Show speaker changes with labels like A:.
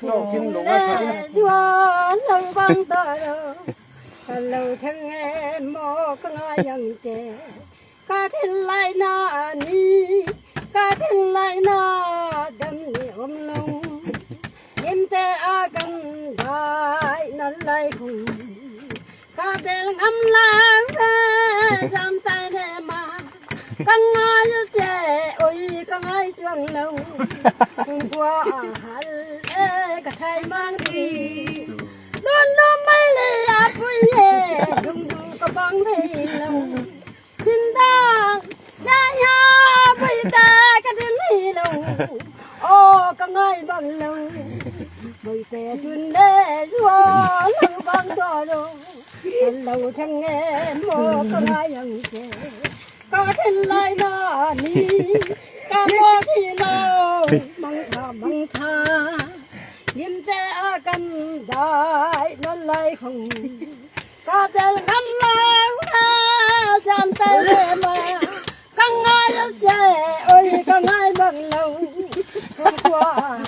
A: Doan lâu băng tờ lâu thằng em mò có ngay yang chè cá thiên lai na ni cá thiên lai na đâm niệm lâu em te a cầm đại năn lai khùng cá bèn ngâm lang giam tay nè mà căng ngay chè ôi căng ngay chuông lâu qua hal cả thầy mang đi luôn nó mấy lệ áp quê đùng đùng có băng thầy lâu tin ta nhà nhà bây ta cái đêm này lâu ô căng ngay bằng lâu bây giờ tuần lễ xóa lâu băng to rồi lâu thằng em mô căng ngay yang chè có thiên lai na ni có có thì lâu măng tha yếm te a cầm đại nó lại không có thể ngắm lang giam tay mà căng ngay chè ôi căng ngay bằng lâu không qua